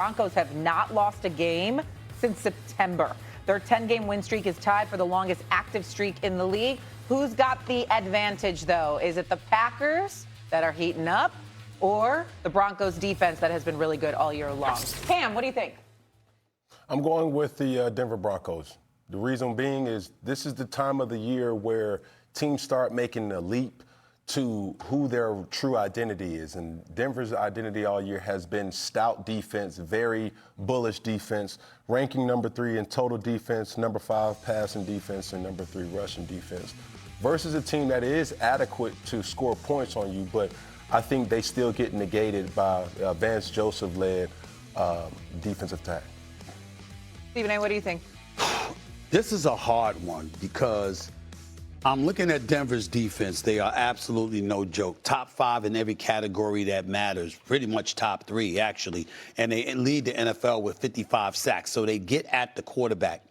Broncos have not lost a game since September. Their 10-game win streak is tied for the longest active streak in the league. Who's got the advantage, though? Is it the Packers that are heating up or the Broncos defense that has been really good all year long? Cam, what do you think? I'm going with the Denver Broncos. The reason being is this is the time of the year where teams start making a leap to who their true identity is. And Denver's identity all year has been stout defense, very bullish defense, ranking number 3 in total defense, number 5 passing defense, and number 3 rushing defense, versus a team that is adequate to score points on you, but I think they still get negated by Vance Joseph-led defensive attack. Stephen A., what do you think? This is a hard one because I'm looking at Denver's defense. They are absolutely no joke. Top 5 in every category that matters, pretty much top 3, actually. And they lead the NFL with 55 sacks, so they get at the quarterback.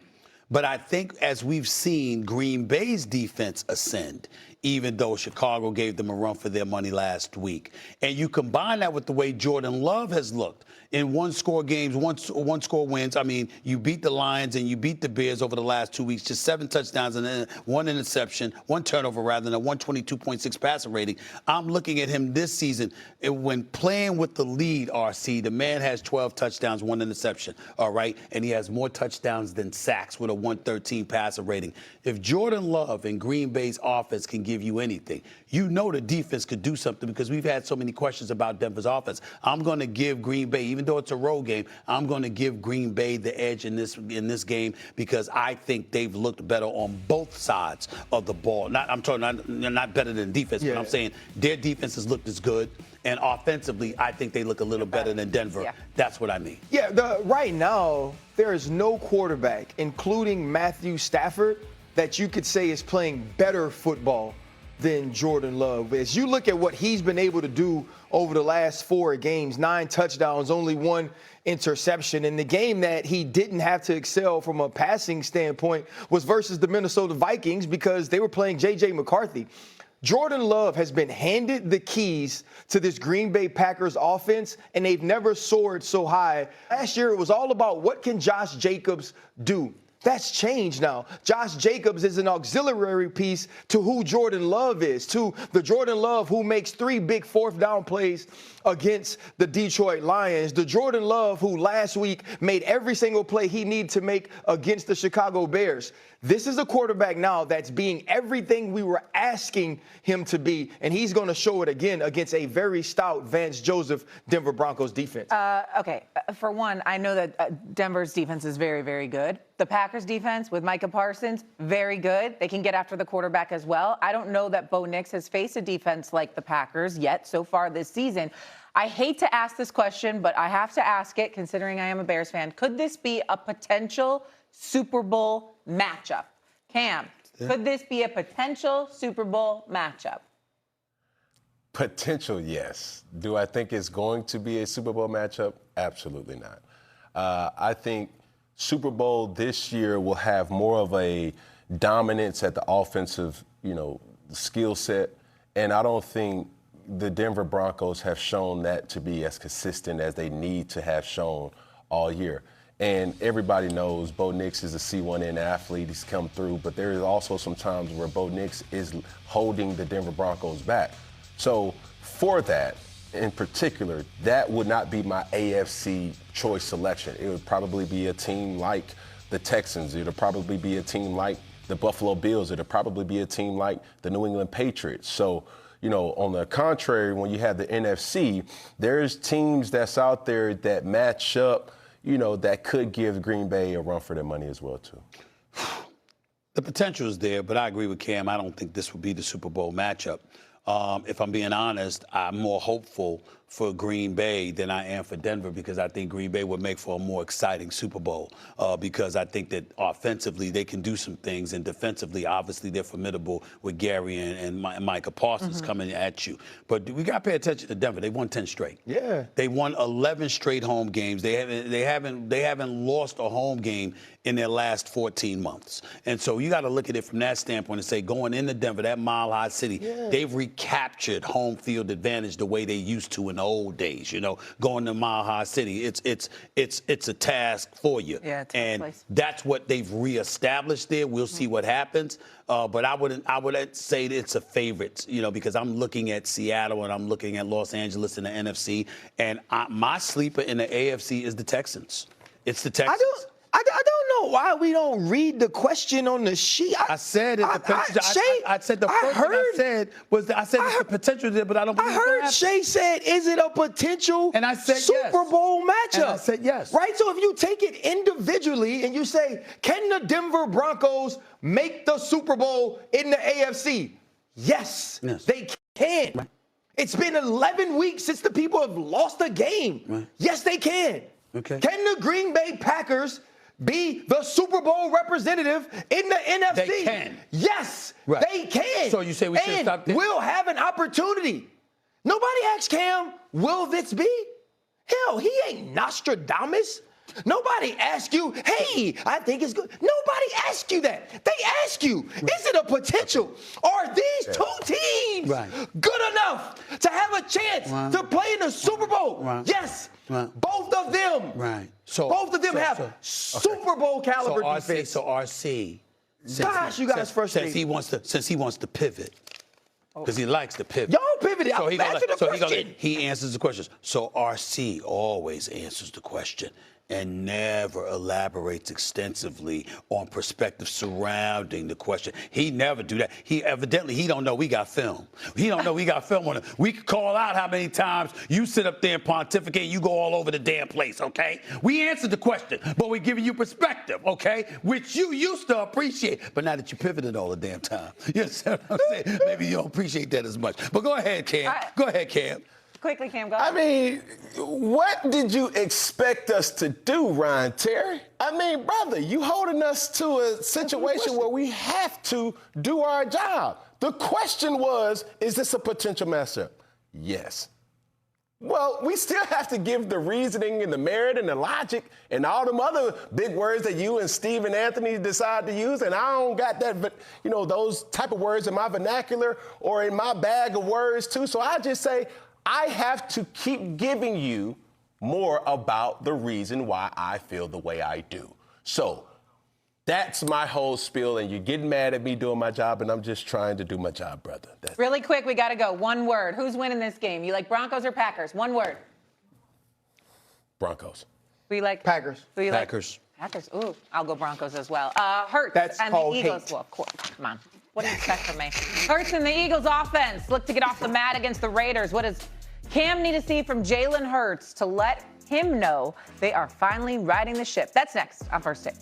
But I think as we've seen Green Bay's defense ascend, even though Chicago gave them a run for their money last week. And you combine that with the way Jordan Love has looked in one-score games, one-score wins. I mean, you beat the Lions and you beat the Bears over the last 2 weeks, just 7 touchdowns and then 1 interception, 1 turnover rather than a 122.6 passer rating. I'm looking at him this season. When playing with the lead, RC, the man has 12 touchdowns, 1 interception, all right? And he has more touchdowns than sacks with a 113 passer rating. If Jordan Love and Green Bay's offense can give you anything, you know the defense could do something because we've had so many questions about Denver's offense. I'm going to give Green Bay, even though it's a road game, I'm going to give Green Bay the edge in this game because I think they've looked better on both sides of the ball. I'm talking not better than defense, but I'm saying their defense has looked as good. And offensively, I think they look a little better than Denver. Yeah. That's what I mean. Yeah, right now, there is no quarterback, including Matthew Stafford, that you could say is playing better football than Jordan Love. As you look at what he's been able to do over the last 4 games, 9 touchdowns, only 1 interception. And the game that he didn't have to excel from a passing standpoint was versus the Minnesota Vikings because they were playing J.J. McCarthy. Jordan Love has been handed the keys to this Green Bay Packers offense, and they've never soared so high. Last year, it was all about what can Josh Jacobs do. That's changed now. Josh Jacobs is an auxiliary piece to who Jordan Love is, to the Jordan Love who makes 3 big 4th down plays against the Detroit Lions, the Jordan Love who last week made every single play he needed to make against the Chicago Bears. This is a quarterback now that's being everything we were asking him to be, and he's going to show it again against a very stout Vance Joseph Denver Broncos defense. Okay, for one, I know that Denver's defense is very, very good. The Packers defense with Micah Parsons, very good. They can get after the quarterback as well. I don't know that Bo Nix has faced a defense like the Packers yet so far this season. I hate to ask this question, but I have to ask it considering I am a Bears fan. Could this be a potential Super Bowl matchup? Cam, could this be a potential Super Bowl matchup? Potential, yes. Do I think it's going to be a Super Bowl matchup? Absolutely not. I think Super Bowl this year will have more of a dominance at the offensive, skill set, and I don't think the Denver Broncos have shown that to be as consistent as they need to have shown all year. And everybody knows Bo Nix is a C1N athlete. He's come through, but there is also some times where Bo Nix is holding the Denver Broncos back. So for that, in particular, that would not be my AFC choice selection. It would probably be a team like the Texans. It would probably be a team like the Buffalo Bills. It would probably be a team like the New England Patriots. So, on the contrary, when you have the NFC, there's teams that's out there that match up, that could give Green Bay a run for their money as well, too. The potential is there, but I agree with Cam. I don't think this would be the Super Bowl matchup. If I'm being honest, I'm more hopeful for Green Bay than I am for Denver because I think Green Bay would make for a more exciting Super Bowl because I think that offensively they can do some things and defensively, obviously, they're formidable with Gary and Micah Parsons coming at you. But we got to pay attention to Denver. They won 10 straight. Yeah. They won 11 straight home games. They haven't lost a home game in their last 14 months. And so you got to look at it from that standpoint and say, going into Denver, that mile-high city, they've recaptured home field advantage the way they used to in the old days, going to Mile High City. It's a task for you. Yeah, it's a and place. that's what they've reestablished there. We'll see what happens. But I wouldn't say that it's a favorite, because I'm looking at Seattle and I'm looking at Los Angeles in the NFC, and my sleeper in the AFC is the Texans. It's the Texans. I don't know why we don't read the question on the sheet. I said it. I said the first thing I said was that I said there's a potential there, but I don't believe I heard Shay said, is it a potential and I said Super Bowl matchup? And I said yes. Right? So if you take it individually and you say, can the Denver Broncos make the Super Bowl in the AFC? Yes. They can. Right. It's been 11 weeks since the people have lost a game. Right. Yes, they can. Okay. Can the Green Bay Packers be the Super Bowl representative in the NFC? They can. Yes, right. They can. So you say we should stop there? We'll have an opportunity. Nobody asked Cam, will this be? Hell, he ain't Nostradamus. Nobody asked you, hey, I think it's good. Nobody asked you that. They asked you, is it a potential? Are these two teams good enough to have a chance to play in the Super Bowl? Yes. Both of them. Both of them have Super Bowl caliber defense. So RC. Gosh, you guys frustrated. Since he wants to pivot. Because he likes to pivot. Y'all pivoted. So he answers the questions. So RC always answers the question and never elaborates extensively on perspective surrounding the question. He never do that. He don't know we got film. He don't know we got film on it. We could call out how many times you sit up there and pontificate, you go all over the damn place, okay? We answered the question, but we're giving you perspective, okay? Which you used to appreciate. But now that you pivoted all the damn time, you understand what I'm saying? Maybe you don't appreciate that as much. But go ahead, Cam. Go ahead, Cam. Quickly, Cam, go. I mean, what did you expect us to do, Ryan Terry? I mean, brother, you holding us to a situation where we have to do our job. The question was, is this a potential matchup? Yes. Well, we still have to give the reasoning and the merit and the logic and all them other big words that you and Steve and Anthony decide to use. And I don't got that, but those type of words in my vernacular or in my bag of words too. So I just say, I have to keep giving you more about the reason why I feel the way I do. So that's my whole spiel, and you're getting mad at me doing my job, and I'm just trying to do my job, brother. Really quick, we got to go. One word. Who's winning this game? You like Broncos or Packers? One word. Broncos. We like Packers. Packers. Packers. Ooh, I'll go Broncos as well. Hurts That's and called the Eagles. hate. Well, of course. Come on. What do you expect from me? Hurts and the Eagles offense look to get off the mat against the Raiders. What does Cam need to see from Jalen Hurts to let him know they are finally riding the ship? That's next on First Take.